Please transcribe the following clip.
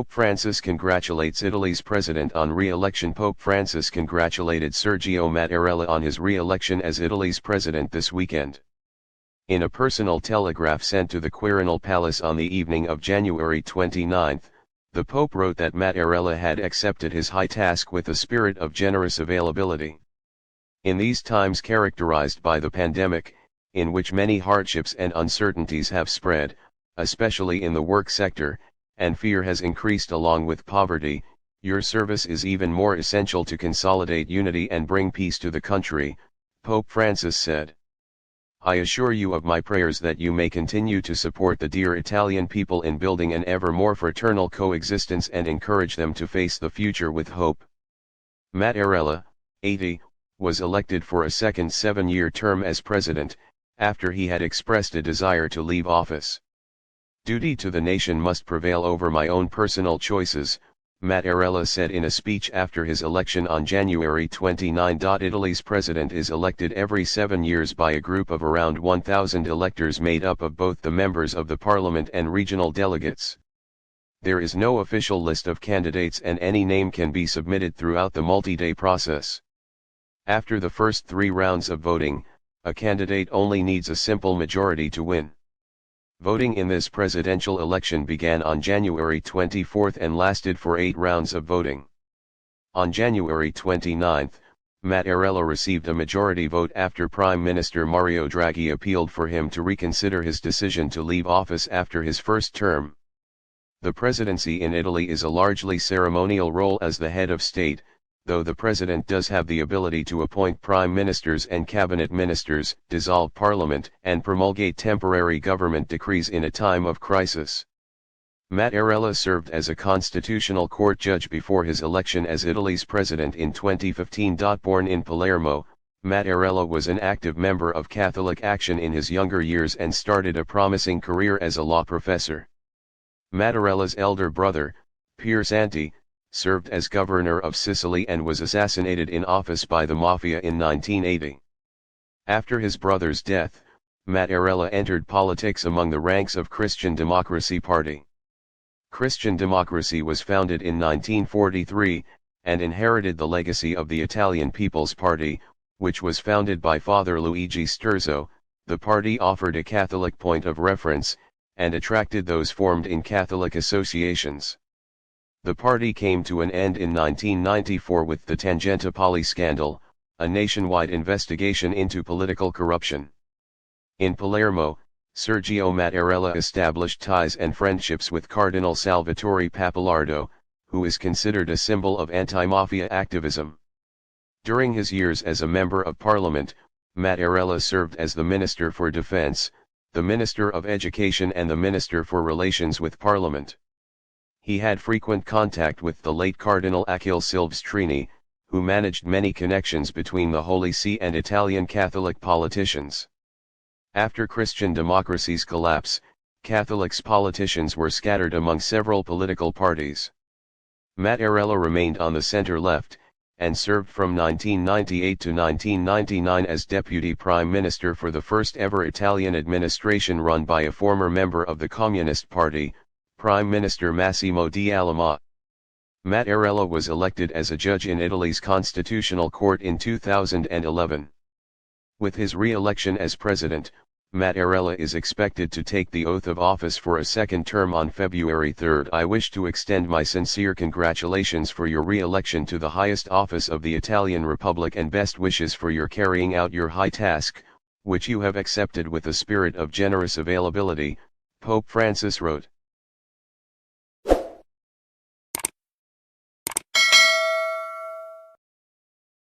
Pope Francis congratulates Italy's president on re-election. Pope Francis congratulated Sergio Mattarella on his re-election as Italy's president this weekend. In a personal telegraph sent to the Quirinal Palace on the evening of January 29, the Pope wrote that Mattarella had accepted his high task with a spirit of generous availability. In these times characterized by the pandemic, in which many hardships and uncertainties have spread, especially in the work sector, and fear has increased along with poverty, your service is even more essential to consolidate unity and bring peace to the country, Pope Francis said. I assure you of my prayers that you may continue to support the dear Italian people in building an ever more fraternal coexistence and encourage them to face the future with hope. Mattarella, 80, was elected for a second 7-year term as president, after he had expressed a desire to leave office. Duty to the nation must prevail over my own personal choices, Mattarella said in a speech after his election on January 29. Italy's president is elected every 7 years by a group of around 1,000 electors made up of both the members of the parliament and regional delegates. There is no official list of candidates and any name can be submitted throughout the multi-day process. After the first 3 rounds of voting, a candidate only needs a simple majority to win. Voting in this presidential election began on January 24 and lasted for 8 rounds of voting. On January 29, Mattarella received a majority vote after Prime Minister Mario Draghi appealed for him to reconsider his decision to leave office after his first term. The presidency in Italy is a largely ceremonial role as the head of state, though the president does have the ability to appoint prime ministers and cabinet ministers, dissolve parliament, and promulgate temporary government decrees in a time of crisis. Mattarella served as a constitutional court judge before his election as Italy's president in 2015. Born in Palermo, Mattarella was an active member of Catholic Action in his younger years and started a promising career as a law professor. Mattarella's elder brother, Pier Santi, served as governor of Sicily and was assassinated in office by the mafia in 1980. After his brother's death, Mattarella entered politics among the ranks of Christian Democracy Party. Christian Democracy was founded in 1943, and inherited the legacy of the Italian People's Party, which was founded by Father Luigi Sturzo. The party offered a Catholic point of reference, and attracted those formed in Catholic associations. The party came to an end in 1994 with the Tangentopoli scandal, a nationwide investigation into political corruption. In Palermo, Sergio Mattarella established ties and friendships with Cardinal Salvatore Pappalardo, who is considered a symbol of anti-mafia activism. During his years as a member of parliament, Mattarella served as the Minister for Defense, the Minister of Education and the Minister for Relations with Parliament. He had frequent contact with the late Cardinal Achille Silvestrini, who managed many connections between the Holy See and Italian Catholic politicians. After Christian Democracy's collapse, Catholics politicians were scattered among several political parties. Mattarella remained on the center-left, and served from 1998 to 1999 as Deputy Prime Minister for the first ever Italian administration run by a former member of the Communist Party, Prime Minister Massimo D'Alema. Mattarella was elected as a judge in Italy's Constitutional Court in 2011. With his re-election as president, Mattarella is expected to take the oath of office for a second term on February 3. I wish to extend my sincere congratulations for your re-election to the highest office of the Italian Republic and best wishes for your carrying out your high task, which you have accepted with a spirit of generous availability, Pope Francis wrote.